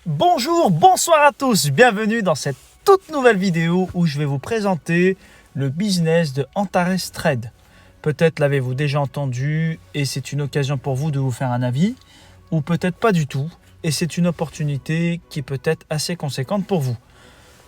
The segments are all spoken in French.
Bonjour, bonsoir à tous, bienvenue dans cette toute nouvelle vidéo où je vais vous présenter le business de Antares Trade. Peut-être l'avez-vous déjà entendu et c'est une occasion pour vous de vous faire un avis, ou peut-être pas du tout, et c'est une opportunité qui peut être assez conséquente pour vous.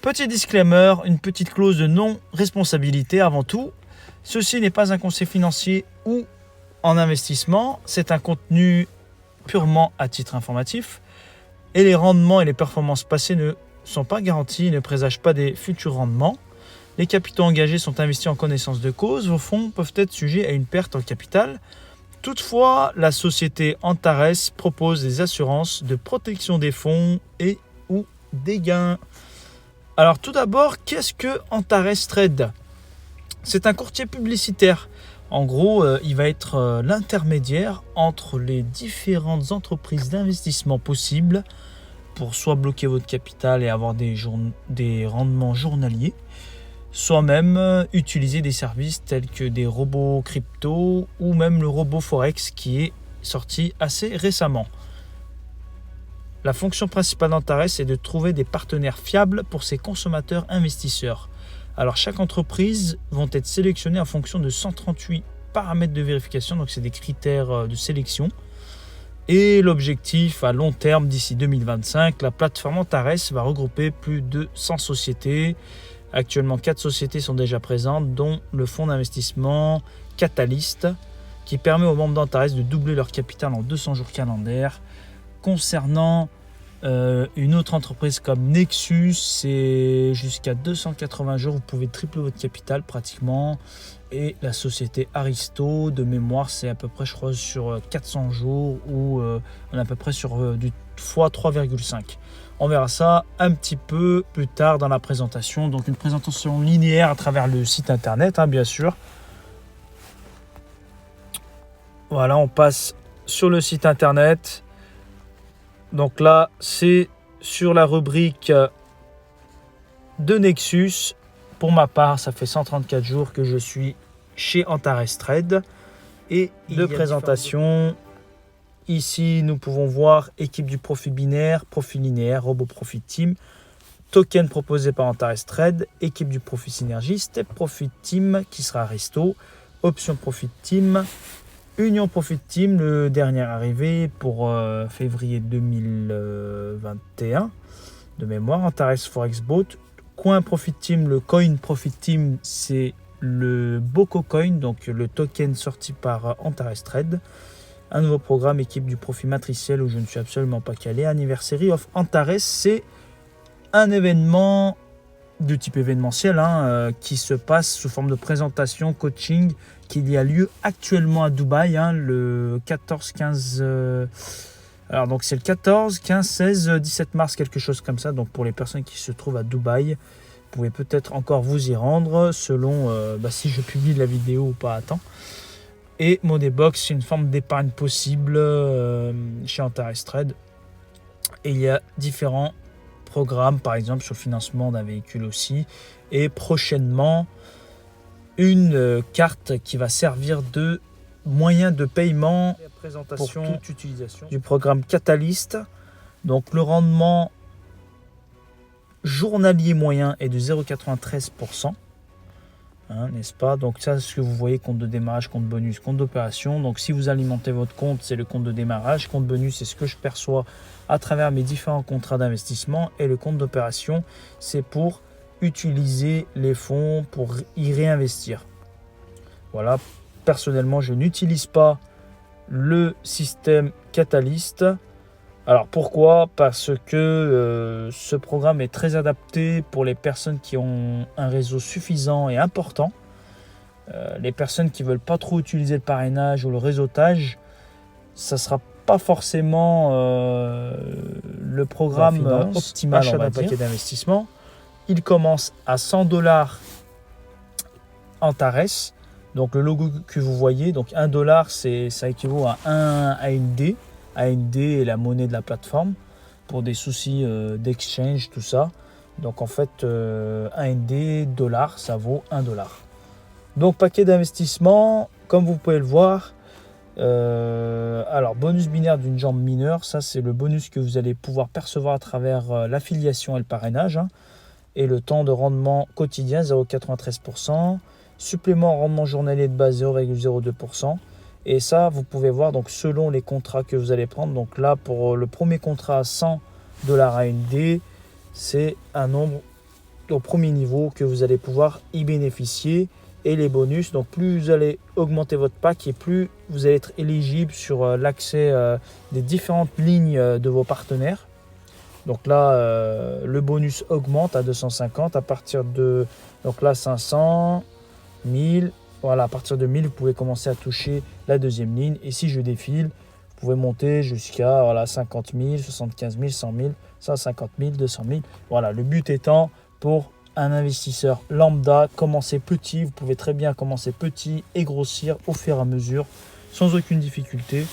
Petit disclaimer, une petite clause de non-responsabilité avant tout. Ceci n'est pas un conseil financier ou en investissement, c'est un contenu purement à titre informatif. Et les rendements et les performances passées ne sont pas garantis et ne présagent pas des futurs rendements. Les capitaux engagés sont investis en connaissance de cause. Vos fonds peuvent être sujets à une perte en capital. Toutefois, la société Antares propose des assurances de protection des fonds et ou des gains. Alors tout d'abord, qu'est-ce que Antares Trade ? C'est un courtier publicitaire. En gros, il va être l'intermédiaire entre les différentes entreprises d'investissement possibles pour soit bloquer votre capital et avoir des rendements journaliers, soit même utiliser des services tels que des robots crypto ou même le robot Forex qui est sorti assez récemment. La fonction principale d'Antares est de trouver des partenaires fiables pour ses consommateurs investisseurs. Alors chaque entreprise vont être sélectionnées en fonction de 138 paramètres de vérification, donc c'est des critères de sélection. Et l'objectif à long terme, d'ici 2025, la plateforme Antares va regrouper plus de 100 sociétés. Actuellement, 4 sociétés sont déjà présentes, dont le fonds d'investissement Catalyst, qui permet aux membres d'Antares de doubler leur capital en 200 jours calendaires. Concernant une autre entreprise comme Nexus, c'est jusqu'à 280 jours, vous pouvez tripler votre capital pratiquement. Et la société Aristo, de mémoire, c'est à peu près, je crois, sur 400 jours ou on est à peu près sur du x3,5. On verra ça un petit peu plus tard dans la présentation. Donc une présentation linéaire à travers le site internet, bien sûr. Voilà, on passe sur le site internet. Donc là, c'est sur la rubrique de Nexus. Pour ma part, ça fait 134 jours que je suis chez Antares Trade. Et de présentation, ici, nous pouvons voir équipe du profit binaire, profit linéaire, robot profit team, token proposé par Antares Trade, équipe du profit synergie, step profit team qui sera Aristo, option profit team, Union Profit Team, le dernier arrivé pour février 2021 de mémoire. Antares Forex Bot, Coin Profit Team, le Coin Profit Team, c'est le Boko Coin, donc le token sorti par Antares Trade. Un nouveau programme, équipe du profit matriciel où je ne suis absolument pas calé. Anniversary of Antares, c'est un événement de type événementiel qui se passe sous forme de présentation, coaching, qui y a lieu actuellement à Dubaï, le 14-15... alors donc c'est le 14, 15, 16, 17 mars, quelque chose comme ça. Donc pour les personnes qui se trouvent à Dubaï, vous pouvez peut-être encore vous y rendre selon si je publie la vidéo ou pas à temps. Et Moneybox, c'est une forme d'épargne possible chez Antares Trade. Et il y a différents programmes, par exemple sur le financement d'un véhicule aussi. Et prochainement, une carte qui va servir de moyen de paiement pour toute utilisation du programme Catalyst. Donc le rendement journalier moyen est de 0,93%. N'est-ce pas? Donc ça, c'est ce que vous voyez, compte de démarrage, compte bonus, compte d'opération. Donc si vous alimentez votre compte, c'est le compte de démarrage. Compte bonus, c'est ce que je perçois à travers mes différents contrats d'investissement. Et le compte d'opération, c'est pour utiliser les fonds pour y réinvestir. Voilà, personnellement, je n'utilise pas le système Catalyst. Alors pourquoi ? Parce que ce programme est très adapté pour les personnes qui ont un réseau suffisant et important. Les personnes qui ne veulent pas trop utiliser le parrainage ou le réseautage, ça ne sera pas forcément le programme optimal, achat d'un paquet d'investissement. Il commence à $100 Antares. Donc le logo que vous voyez, donc $1, ça équivaut à 1 AND. AND est la monnaie de la plateforme pour des soucis d'exchange, tout ça. Donc en fait, AND, dollar, ça vaut $1. Donc paquet d'investissement, comme vous pouvez le voir, Alors, bonus binaire d'une jambe mineure, ça c'est le bonus que vous allez pouvoir percevoir à travers l'affiliation et le parrainage. Hein. Et le temps de rendement quotidien 0,93%. Supplément rendement journalier de base 0,02%. Et ça, vous pouvez voir donc selon les contrats que vous allez prendre. Donc là, pour le premier contrat à 100 $ AMD, c'est un nombre au premier niveau que vous allez pouvoir y bénéficier. Et les bonus, donc plus vous allez augmenter votre pack et plus vous allez être éligible sur l'accès des différentes lignes de vos partenaires. Donc là, le bonus augmente à 250 à partir de donc là 500, 1000. Voilà, à partir de 1000, vous pouvez commencer à toucher la deuxième ligne. Et si je défile, vous pouvez monter jusqu'à 50 000, 75 000, 100 000, 150 000, 200 000. Voilà, le but étant pour un investisseur lambda, commencer petit. Vous pouvez très bien commencer petit et grossir au fur et à mesure sans aucune difficulté.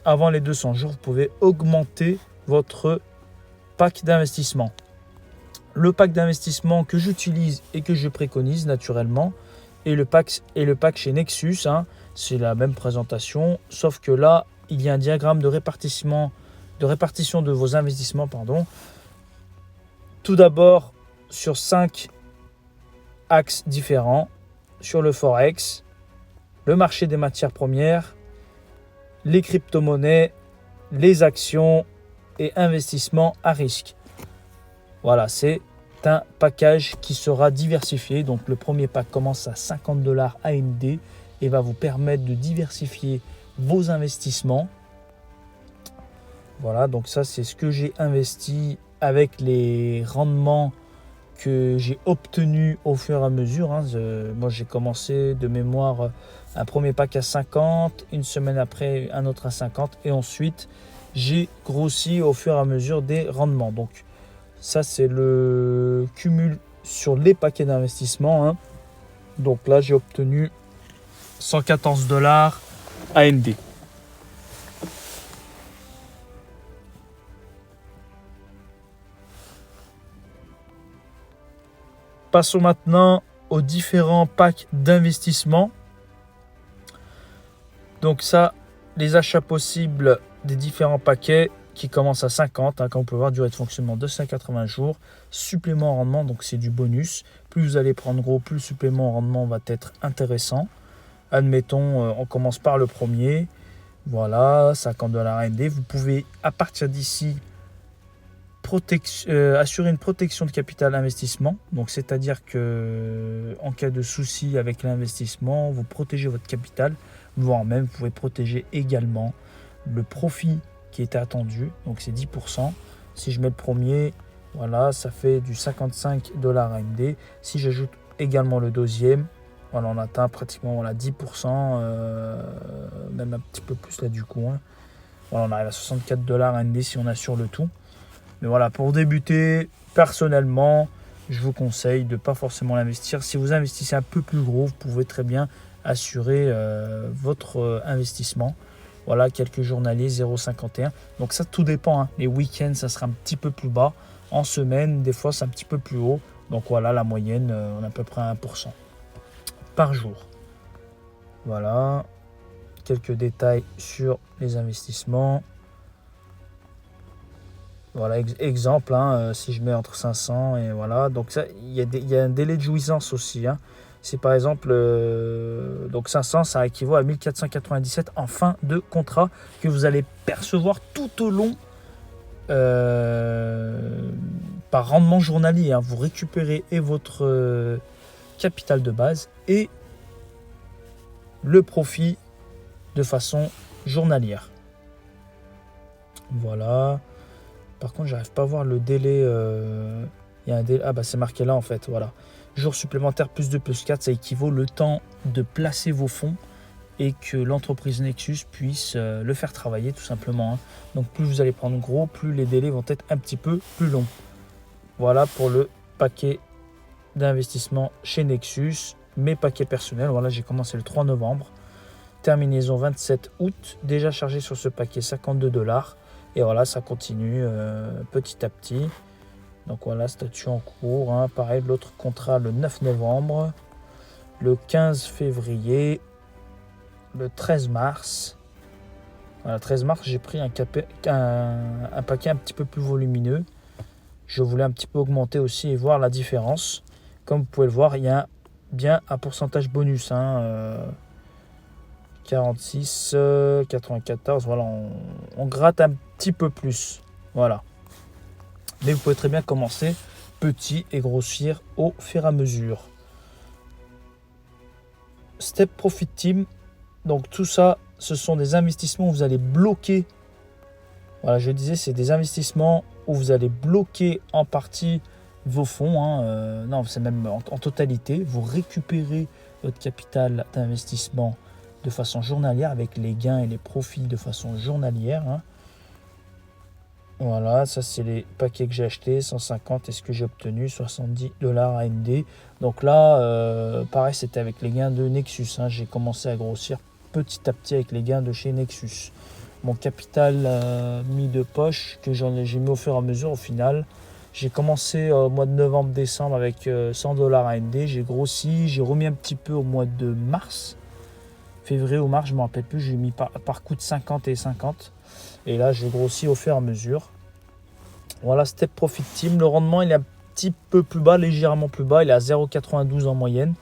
Avant les 200 jours, vous pouvez augmenter votre pack d'investissement. Le pack d'investissement que j'utilise et que je préconise naturellement et le pack chez Nexus, hein, c'est la même présentation, sauf que là, il y a un diagramme de répartition de vos investissements. Tout d'abord, sur 5 axes différents, sur le Forex, le marché des matières premières, les crypto-monnaies, les actions et investissements à risque. Voilà, c'est un package qui sera diversifié. Donc le premier pack commence à 50 $ AMD et va vous permettre de diversifier vos investissements. Voilà, donc ça c'est ce que j'ai investi avec les rendements que j'ai obtenus au fur et à mesure. Hein. Moi j'ai commencé de mémoire un premier pack à 50, une semaine après un autre à 50 et ensuite j'ai grossi au fur et à mesure des rendements. Donc ça, c'est le cumul sur les paquets d'investissement. Hein. Donc là, j'ai obtenu 114 $ AMD. Passons maintenant aux différents packs d'investissement. Donc ça, les achats possibles des différents paquets qui commence à 50, hein, comme on peut voir, durée de fonctionnement 280 jours, supplément en rendement, donc c'est du bonus. Plus vous allez prendre gros, plus le supplément en rendement va être intéressant. Admettons, on commence par le premier, voilà, 50 $ AMD. Vous pouvez, à partir d'ici, assurer une protection de capital investissement, donc c'est-à-dire que en cas de souci avec l'investissement, vous protégez votre capital, voire même vous pouvez protéger également le profit qui était attendu, donc c'est 10%. Si je mets le premier, voilà, ça fait du 55 $ AMD. Si j'ajoute également le deuxième, voilà, on atteint pratiquement 10%, même un petit peu plus là du coup. Hein. Voilà, on arrive à 64 $ AMD si on assure le tout. Mais voilà, pour débuter, personnellement, je vous conseille de ne pas forcément l'investir. Si vous investissez un peu plus gros, vous pouvez très bien assurer votre investissement. Voilà, quelques journaliers, 0,51. Donc ça, tout dépend. Hein. Les week-ends, ça sera un petit peu plus bas. En semaine, des fois, c'est un petit peu plus haut. Donc voilà, la moyenne, on a à peu près 1% par jour. Voilà, quelques détails sur les investissements. Voilà, exemple, hein, si je mets entre 500 et voilà. Donc ça, il y a un délai de jouissance aussi. Hein. C'est par exemple, donc 500, ça équivaut à 1497 en fin de contrat que vous allez percevoir tout au long par rendement journalier. Hein. Vous récupérez et votre capital de base et le profit de façon journalière. Voilà. Par contre, j'arrive pas à voir le délai. Il y a un délai. Ah bah c'est marqué là en fait. Voilà. Jour supplémentaire plus 2 plus 4, ça équivaut le temps de placer vos fonds et que l'entreprise Nexus puisse le faire travailler tout simplement. Hein. Donc plus vous allez prendre gros, plus les délais vont être un petit peu plus longs. Voilà pour le paquet d'investissement chez Nexus. Mes paquets personnels, voilà, j'ai commencé le 3 novembre. Terminaison 27 août. Déjà chargé sur ce paquet 52 $. Et voilà, ça continue petit à petit. Donc voilà, statut en cours. Hein. Pareil, l'autre contrat le 9 novembre, le 15 février, le 13 mars, Voilà, 13 mars, j'ai pris un paquet un petit peu plus volumineux. Je voulais un petit peu augmenter aussi et voir la différence. Comme vous pouvez le voir, il y a bien un pourcentage bonus. 46, 94, voilà, on gratte un petit peu plus. Voilà. Mais vous pouvez très bien commencer petit et grossir au fur et à mesure. Step Profit Team. Donc tout ça, ce sont des investissements où vous allez bloquer. Voilà, je disais, c'est des investissements où vous allez bloquer en partie vos fonds. Non, c'est même en totalité. Vous récupérez votre capital d'investissement de façon journalière avec les gains et les profits de façon journalière. Voilà, ça c'est les paquets que j'ai achetés, 150 et ce que j'ai obtenu, $70 AMD. Donc là, pareil, c'était avec les gains de Nexus. J'ai commencé à grossir petit à petit avec les gains de chez Nexus. Mon capital mis de poche que j'ai mis au fur et à mesure au final. J'ai commencé au mois de novembre-décembre avec $100 AMD. J'ai grossi, j'ai remis un petit peu au mois de mars. Février ou mars, je ne me rappelle plus. J'ai mis par coup de 50 et 50. Et là, j'ai grossi au fur et à mesure. Voilà, Step Profit Team. Le rendement, il est un petit peu plus bas, légèrement plus bas. Il est à 0,92 en moyenne.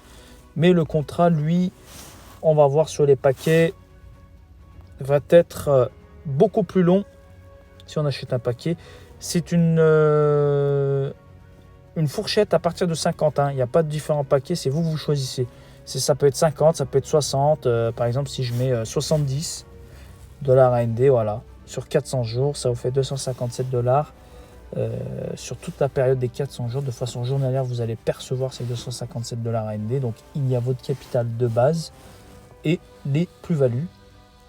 Mais le contrat, lui, on va voir sur les paquets, va être beaucoup plus long si on achète un paquet. C'est une fourchette à partir de 50. Il n'y a pas de différents paquets, c'est vous choisissez. Ça peut être 50, ça peut être 60. Par exemple, si je mets $70 AMD, voilà, sur 400 jours, ça vous fait $257. Sur toute la période des 400 jours, de façon journalière, vous allez percevoir ces $257 AMD. Donc, il y a votre capital de base et les plus-values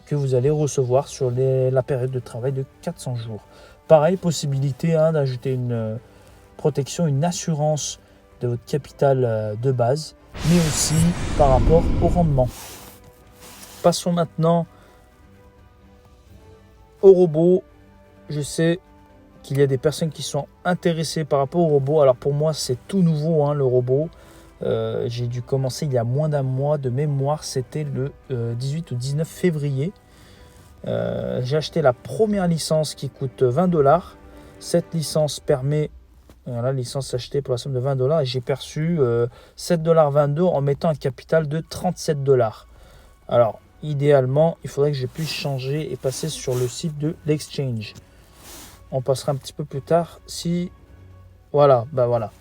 que vous allez recevoir sur la période de travail de 400 jours. Pareil, possibilité d'ajouter une protection, une assurance de votre capital de base, mais aussi par rapport au rendement. Passons maintenant au robot. Je sais qu'il y a des personnes qui sont intéressées par rapport au robot. Alors pour moi, c'est tout nouveau, le robot. J'ai dû commencer il y a moins d'un mois de mémoire. C'était le 18 ou 19 février. J'ai acheté la première licence qui coûte $20. Cette licence permet, la licence achetée pour la somme de $20, et j'ai perçu $7,22 en mettant un capital de $37. Alors, idéalement, il faudrait que je puisse changer et passer sur le site de l'exchange. On passera un petit peu plus tard. Voilà,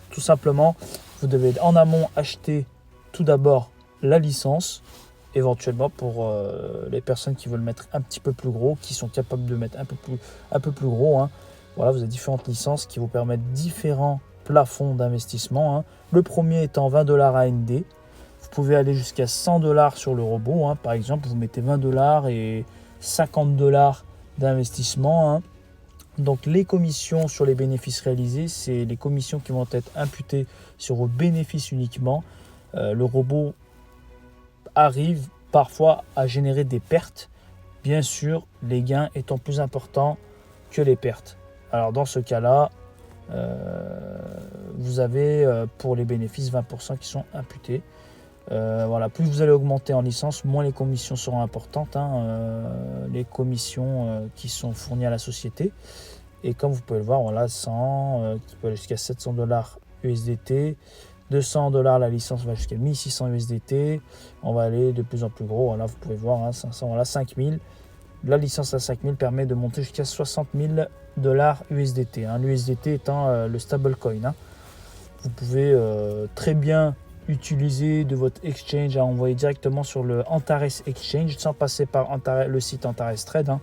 tout simplement, vous devez en amont acheter tout d'abord la licence, éventuellement pour les personnes qui veulent mettre un petit peu plus gros, qui sont capables de mettre un peu plus gros. Voilà, vous avez différentes licences qui vous permettent différents plafonds d'investissement. Le premier étant $20 AMD. Vous pouvez aller jusqu'à $100 sur le robot. Par exemple, vous mettez $20 et $50 d'investissement. Donc les commissions sur les bénéfices réalisés, c'est les commissions qui vont être imputées sur vos bénéfices uniquement. Le robot arrive parfois à générer des pertes, bien sûr les gains étant plus importants que les pertes. Alors dans ce cas-là, vous avez pour les bénéfices 20% qui sont imputés. Voilà, plus vous allez augmenter en licence, moins les commissions seront importantes, les commissions qui sont fournies à la société. Et comme vous pouvez le voir, voilà, 100 qui peut aller jusqu'à $700 USDT, $200 la licence va jusqu'à 1600 USDT. On va aller de plus en plus gros. Voilà, vous pouvez voir, 500, voilà, 5000. La licence à 5000 permet de monter jusqu'à $60 000 USDT. L'USDT étant le stablecoin. Vous pouvez très bien utiliser de votre exchange à envoyer directement sur le Antares Exchange sans passer par le site Antares Trade.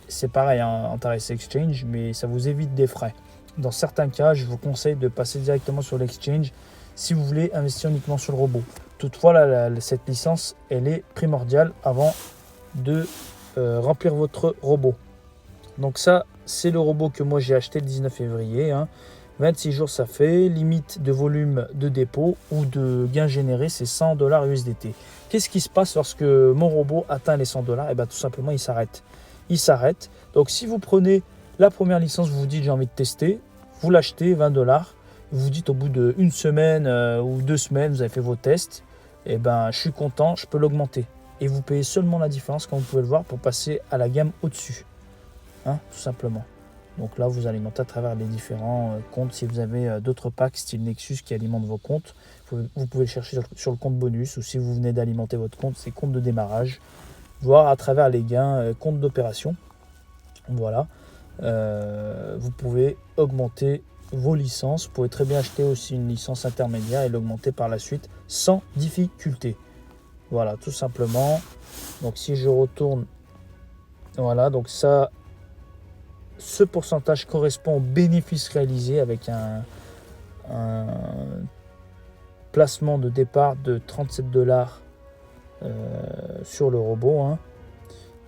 C'est pareil, Antares Exchange, mais ça vous évite des frais. Dans certains cas, je vous conseille de passer directement sur l'exchange si vous voulez investir uniquement sur le robot. Toutefois, cette licence, elle est primordiale avant de remplir votre robot. Donc ça, c'est le robot que moi j'ai acheté le 19 février. 26 jours ça fait. Limite de volume de dépôt ou de gain généré, c'est $100 USDT. Qu'est-ce qui se passe lorsque mon robot atteint les $100 ? Tout simplement, il s'arrête. Il s'arrête. Donc si vous prenez la première licence, vous vous dites j'ai envie de tester, vous l'achetez $20. Vous vous dites au bout d'une semaine ou 2 semaines, vous avez fait vos tests, je suis content, je peux l'augmenter. et vous payez seulement la différence, comme vous pouvez le voir, pour passer à la gamme au-dessus, hein, tout simplement. Donc là, vous alimentez à travers les différents comptes. Si vous avez d'autres packs style Nexus qui alimentent vos comptes, vous pouvez le chercher sur le compte bonus, ou si vous venez d'alimenter votre compte, c'est compte de démarrage, voire à travers les gains compte d'opération. Voilà, vous pouvez augmenter vos licences. Vous pouvez très bien acheter aussi une licence intermédiaire et l'augmenter par la suite sans difficulté. Voilà, tout simplement. Donc si je retourne, voilà, donc ça, ce pourcentage correspond au bénéfice réalisé avec un placement de départ de 37 $ sur le robot, hein.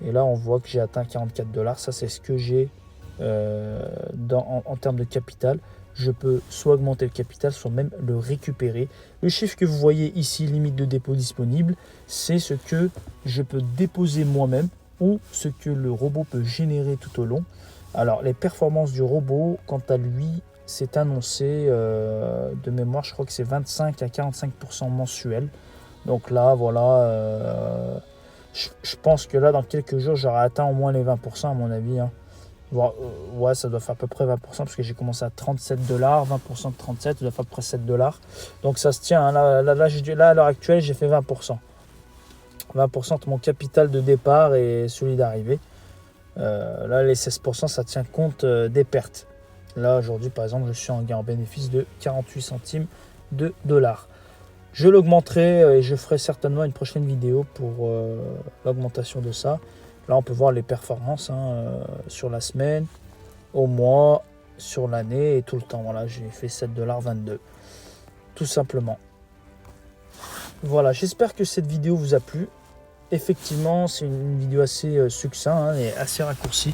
Et là on voit que j'ai atteint 44 $. Ça c'est ce que j'ai en termes de capital. Je peux soit augmenter le capital, soit même le récupérer. Le chiffre que vous voyez ici, limite de dépôt disponible, c'est ce que je peux déposer moi-même ou ce que le robot peut générer tout au long. Alors les performances du robot, quant à lui, c'est annoncé de mémoire, je crois que c'est 25 à 45% mensuel. Donc là, voilà, je pense que là, dans quelques jours, j'aurai atteint au moins les 20% à mon avis, hein. Ouais, ça doit faire à peu près 20% parce que j'ai commencé à 37 $, 20% de 37, ça doit faire à peu près 7 $. Donc ça se tient, hein. Là, à l'heure actuelle, j'ai fait 20%. 20% de mon capital de départ et celui d'arrivée. Là, les 16%, ça tient compte des pertes. Là, aujourd'hui, par exemple, je suis en gain en bénéfice de 48 centimes de dollars. Je l'augmenterai et je ferai certainement une prochaine vidéo pour l'augmentation de ça. Là, on peut voir les performances, hein, sur la semaine, au mois, sur l'année et tout le temps. Voilà, j'ai fait 7,22 $, tout simplement. Voilà, j'espère que cette vidéo vous a plu. Effectivement, c'est une vidéo assez succincte, hein, et assez raccourcie.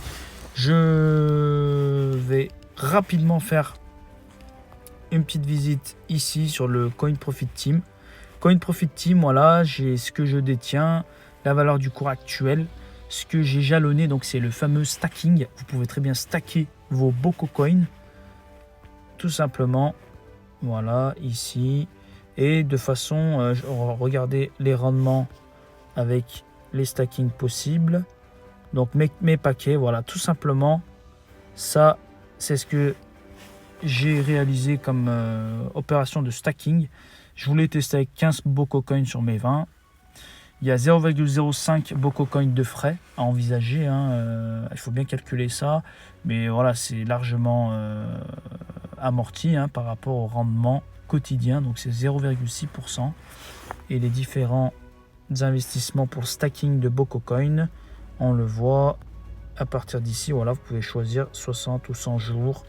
Je vais rapidement faire une petite visite ici sur le Coin Profit Team. Coin Profit Team, voilà, j'ai ce que je détiens, la valeur du cours actuel, ce que j'ai jalonné, donc c'est le fameux stacking. Vous pouvez très bien stacker vos Boko Coins, tout simplement. Voilà, ici. Et de façon, regardez les rendements avec les stackings possibles. Donc mes paquets, voilà, tout simplement. Ça, c'est ce que j'ai réalisé comme opération de stacking. Je voulais tester avec 15 Boko Coins sur mes 20. Il y a 0,05 Boko Coin de frais à envisager, hein. Il faut bien calculer ça. Mais voilà, c'est largement amorti, hein, par rapport au rendement quotidien. Donc c'est 0,6%. Et les différents investissements pour stacking de Boko Coin, on le voit à partir d'ici. Voilà, vous pouvez choisir 60 ou 100 jours.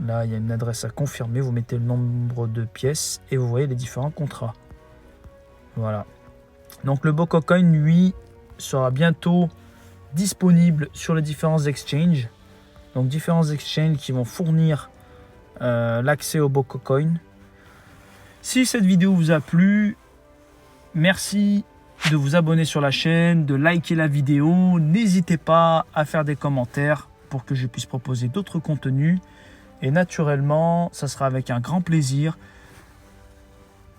Là, il y a une adresse à confirmer. Vous mettez le nombre de pièces et vous voyez les différents contrats. Voilà. Donc le Boko Coin, lui, sera bientôt disponible sur les différents exchanges. Donc différents exchanges qui vont fournir l'accès au Boko Coin. Si cette vidéo vous a plu, merci de vous abonner sur la chaîne, de liker la vidéo. N'hésitez pas à faire des commentaires pour que je puisse proposer d'autres contenus. Et naturellement, ça sera avec un grand plaisir.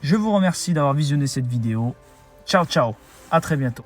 Je vous remercie d'avoir visionné cette vidéo. Ciao, ciao. À très bientôt.